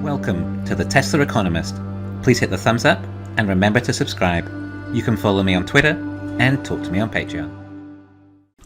Welcome to the Tesla Economist. Please hit the thumbs up and remember to subscribe. You can follow me on Twitter and talk to me on Patreon.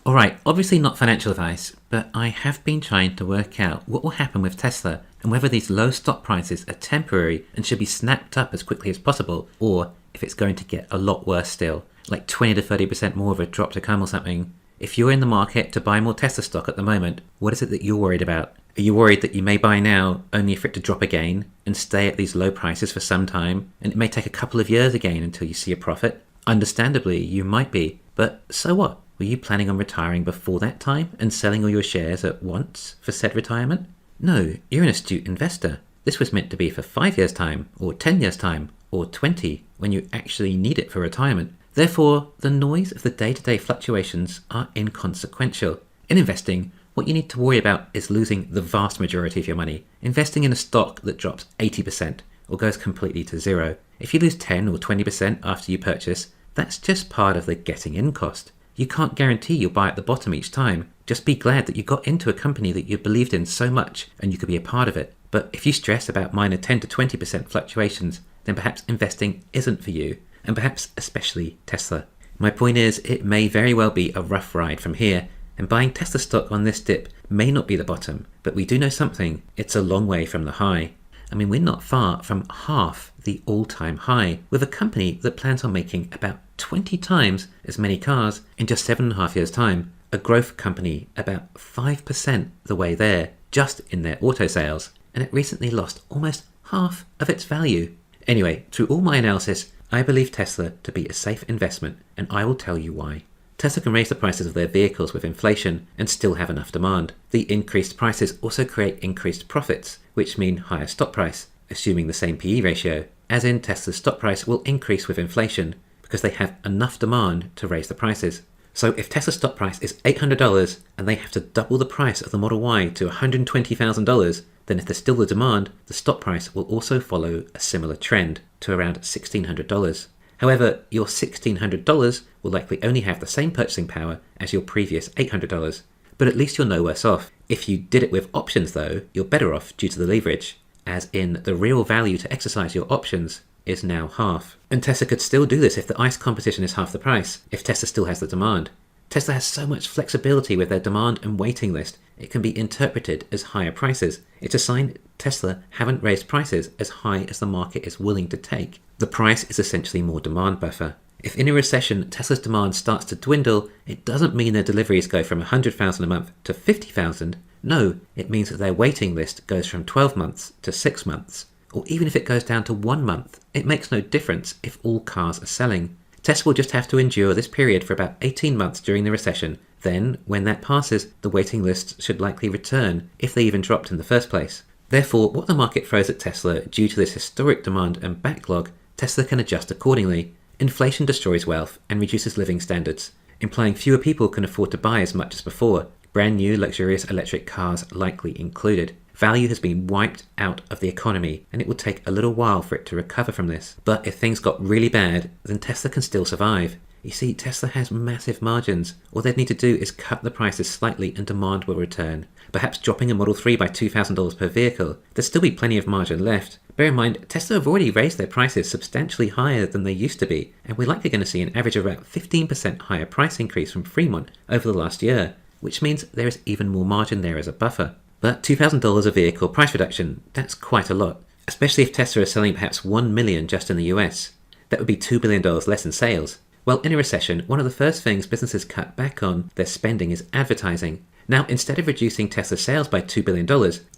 Alright, obviously not financial advice, but I have been trying to work out what will happen with Tesla and whether these low stock prices are temporary and should be snapped up as quickly as possible, or if it's going to get a lot worse still, like 20 to 30% more of a drop to come or something. If you're in the market to buy more Tesla stock at the moment, what is it that you're worried about? Are you worried that you may buy now only for it to drop again and stay at these low prices for some time, and it may take a couple of years again until you see a profit? Understandably, you might be, but so what? Were you planning on retiring before that time and selling all your shares at once for said retirement? No, you're an astute investor. This was meant to be for 5 years' time, or 10 years' time, or 20, when you actually need it for retirement. Therefore, the noise of the day-to-day fluctuations are inconsequential. In investing, what you need to worry about is losing the vast majority of your money. Investing in a stock that drops 80% or goes completely to zero. If you lose 10 or 20% after you purchase, that's just part of the getting in cost. You can't guarantee you'll buy at the bottom each time. Just be glad that you got into a company that you believed in so much and you could be a part of it. But if you stress about minor 10 to 20% fluctuations, then perhaps investing isn't for you, and perhaps especially Tesla. My point is, it may very well be a rough ride from here, and buying Tesla stock on this dip may not be the bottom, but we do know something: it's a long way from the high. I mean, we're not far from half the all-time high, with a company that plans on making about 20 times as many cars in just 7.5 years' time. A growth company about 5% the way there, just in their auto sales, and it recently lost almost half of its value. Anyway, through all my analysis, I believe Tesla to be a safe investment, and I will tell you why. Tesla can raise the prices of their vehicles with inflation and still have enough demand. The increased prices also create increased profits, which mean higher stock price, assuming the same PE ratio, as in Tesla's stock price will increase with inflation because they have enough demand to raise the prices. So if Tesla's stock price is $800 and they have to double the price of the Model Y to $120,000, then if there's still the demand, the stock price will also follow a similar trend to around $1,600. However, your $1,600 will likely only have the same purchasing power as your previous $800, but at least you're no worse off. If you did it with options though, you're better off due to the leverage, as in the real value to exercise your options is now half. And Tesla could still do this if the ICE competition is half the price, if Tesla still has the demand. Tesla has so much flexibility with their demand and waiting list, it can be interpreted as higher prices. It's a sign Tesla haven't raised prices as high as the market is willing to take. The price is essentially more demand buffer. If in a recession Tesla's demand starts to dwindle, it doesn't mean their deliveries go from 100,000 a month to 50,000. No, it means that their waiting list goes from 12 months to 6 months. Or even if it goes down to 1 month, it makes no difference if all cars are selling. Tesla will just have to endure this period for about 18 months during the recession. Then, when that passes, the waiting list should likely return, if they even dropped in the first place. Therefore, what the market throws at Tesla due to this historic demand and backlog, Tesla can adjust accordingly. Inflation destroys wealth and reduces living standards, implying fewer people can afford to buy as much as before, brand new luxurious electric cars likely included. Value has been wiped out of the economy, and it will take a little while for it to recover from this. But if things got really bad, then Tesla can still survive. You see, Tesla has massive margins. All they'd need to do is cut the prices slightly and demand will return. Perhaps dropping a Model 3 by $2,000 per vehicle. There'd still be plenty of margin left. Bear in mind, Tesla have already raised their prices substantially higher than they used to be, and we're likely going to see an average of about 15% higher price increase from Fremont over the last year, which means there is even more margin there as a buffer. But $2,000 a vehicle price reduction, that's quite a lot, especially if Tesla is selling perhaps 1 million just in the US. That would be $2 billion less in sales. Well, in a recession, one of the first things businesses cut back on their spending is advertising. Now, instead of reducing Tesla's sales by $2 billion,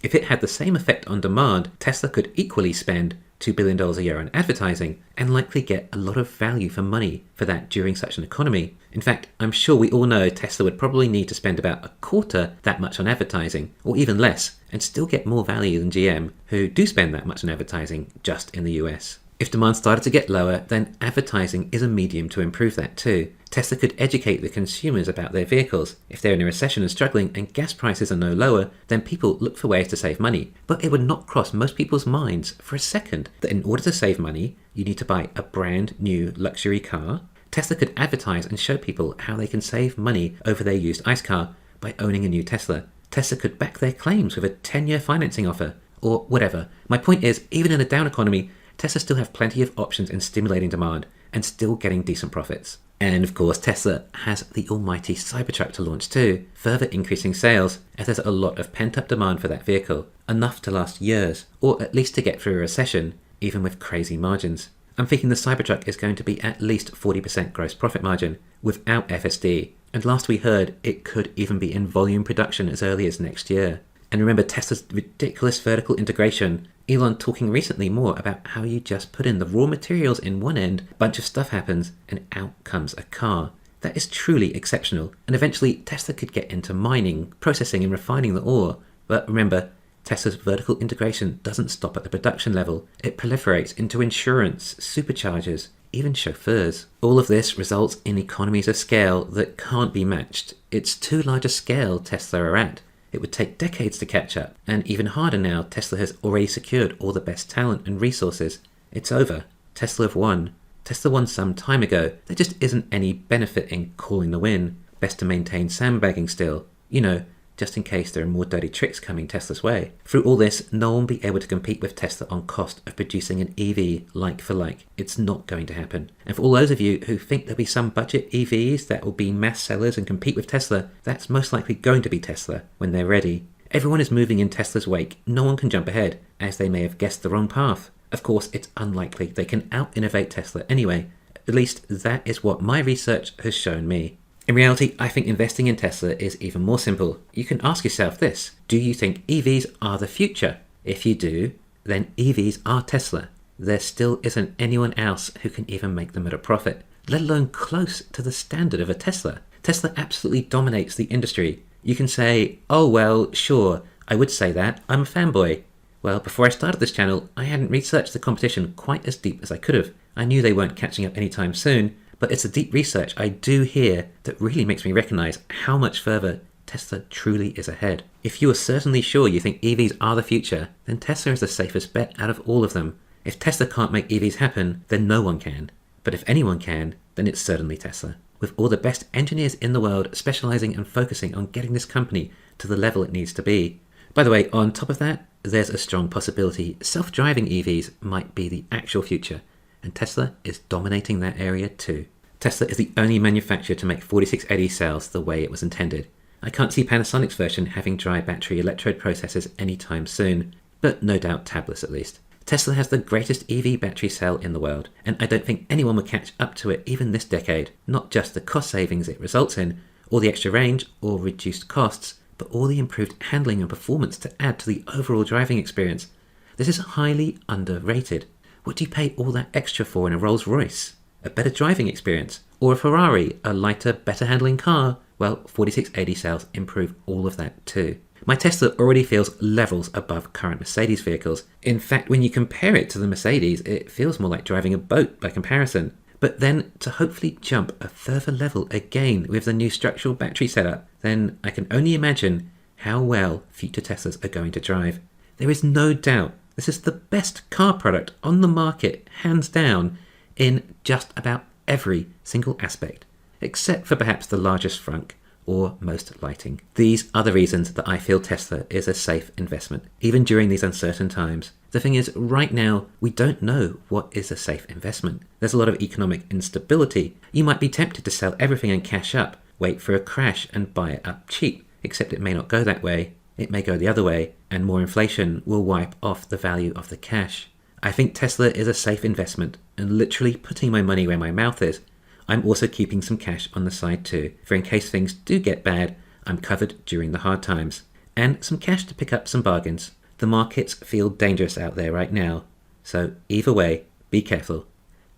if it had the same effect on demand, Tesla could equally spend $2 billion a year on advertising and likely get a lot of value for money for that during such an economy. In fact, I'm sure we all know Tesla would probably need to spend about a quarter that much on advertising, or even less, and still get more value than GM, who do spend that much on advertising just in the US. If demand started to get lower, then advertising is a medium to improve that too. Tesla could educate the consumers about their vehicles. If they're in a recession and struggling and gas prices are no lower, then people look for ways to save money. But it would not cross most people's minds for a second that in order to save money, you need to buy a brand new luxury car. Tesla could advertise and show people how they can save money over their used ICE car by owning a new Tesla. Tesla could back their claims with a 10-year financing offer, or whatever. My point is, even in a down economy, Tesla still have plenty of options in stimulating demand and still getting decent profits. And of course, Tesla has the almighty Cybertruck to launch too, further increasing sales as there's a lot of pent-up demand for that vehicle, enough to last years, or at least to get through a recession, even with crazy margins. I'm thinking the Cybertruck is going to be at least 40% gross profit margin without FSD, and last we heard it could even be in volume production as early as next year. And remember Tesla's ridiculous vertical integration. Elon talking recently more about how you just put in the raw materials in one end, a bunch of stuff happens, and out comes a car. That is truly exceptional, and eventually Tesla could get into mining, processing and refining the ore. But remember, Tesla's vertical integration doesn't stop at the production level. It proliferates into insurance, superchargers, even chauffeurs. All of this results in economies of scale that can't be matched. It's too large a scale Tesla are at. It would take decades to catch up, and even harder now, Tesla has already secured all the best talent and resources. It's over. Tesla have won. Tesla won some time ago. There just isn't any benefit in calling the win. Best to maintain sandbagging still. You know, just in case there are more dirty tricks coming Tesla's way. Through all this, no one will be able to compete with Tesla on cost of producing an EV like for like. It's not going to happen. And for all those of you who think there'll be some budget EVs that will be mass sellers and compete with Tesla, that's most likely going to be Tesla when they're ready. Everyone is moving in Tesla's wake. No one can jump ahead, as they may have guessed the wrong path. Of course, it's unlikely they can out-innovate Tesla anyway. At least that is what my research has shown me. In reality, I think investing in Tesla is even more simple. You can ask yourself this: do you think EVs are the future? If you do, then EVs are Tesla. There still isn't anyone else who can even make them at a profit, let alone close to the standard of a Tesla. Tesla absolutely dominates the industry. You can say, oh well, sure, I would say that, I'm a fanboy. Well, before I started this channel, I hadn't researched the competition quite as deep as I could have. I knew they weren't catching up anytime soon, but it's the deep research I do here that really makes me recognize how much further Tesla truly is ahead. If you are certainly sure you think EVs are the future, then Tesla is the safest bet out of all of them. If Tesla can't make EVs happen, then no one can. But if anyone can, then it's certainly Tesla. With all the best engineers in the world specializing and focusing on getting this company to the level it needs to be. By the way, on top of that, there's a strong possibility self-driving EVs might be the actual future, and Tesla is dominating that area too. Tesla is the only manufacturer to make 4680 cells the way it was intended. I can't see Panasonic's version having dry battery electrode processors anytime soon, but no doubt tablets at least. Tesla has the greatest EV battery cell in the world, and I don't think anyone will catch up to it even this decade. Not just the cost savings it results in, or the extra range or reduced costs, but all the improved handling and performance to add to the overall driving experience. This is highly underrated. What do you pay all that extra for in a Rolls-Royce? A better driving experience? Or a Ferrari, a lighter, better handling car? Well, 4680 cells improve all of that too. My Tesla already feels levels above current Mercedes vehicles. In fact, when you compare it to the Mercedes, it feels more like driving a boat by comparison. But then to hopefully jump a further level again with the new structural battery setup, then I can only imagine how well future Teslas are going to drive. There is no doubt this is the best car product on the market, hands down, in just about every single aspect, except for perhaps the largest frunk or most lighting. These are the reasons that I feel Tesla is a safe investment, even during these uncertain times. The thing is, right now, we don't know what is a safe investment. There's a lot of economic instability. You might be tempted to sell everything and cash up, wait for a crash and buy it up cheap, except it may not go that way. It may go the other way, and more inflation will wipe off the value of the cash. I think Tesla is a safe investment, and literally putting my money where my mouth is. I'm also keeping some cash on the side too, for in case things do get bad, I'm covered during the hard times. And some cash to pick up some bargains. The markets feel dangerous out there right now, so either way, be careful.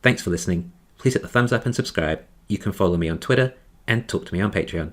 Thanks for listening. Please hit the thumbs up and subscribe. You can follow me on Twitter and talk to me on Patreon.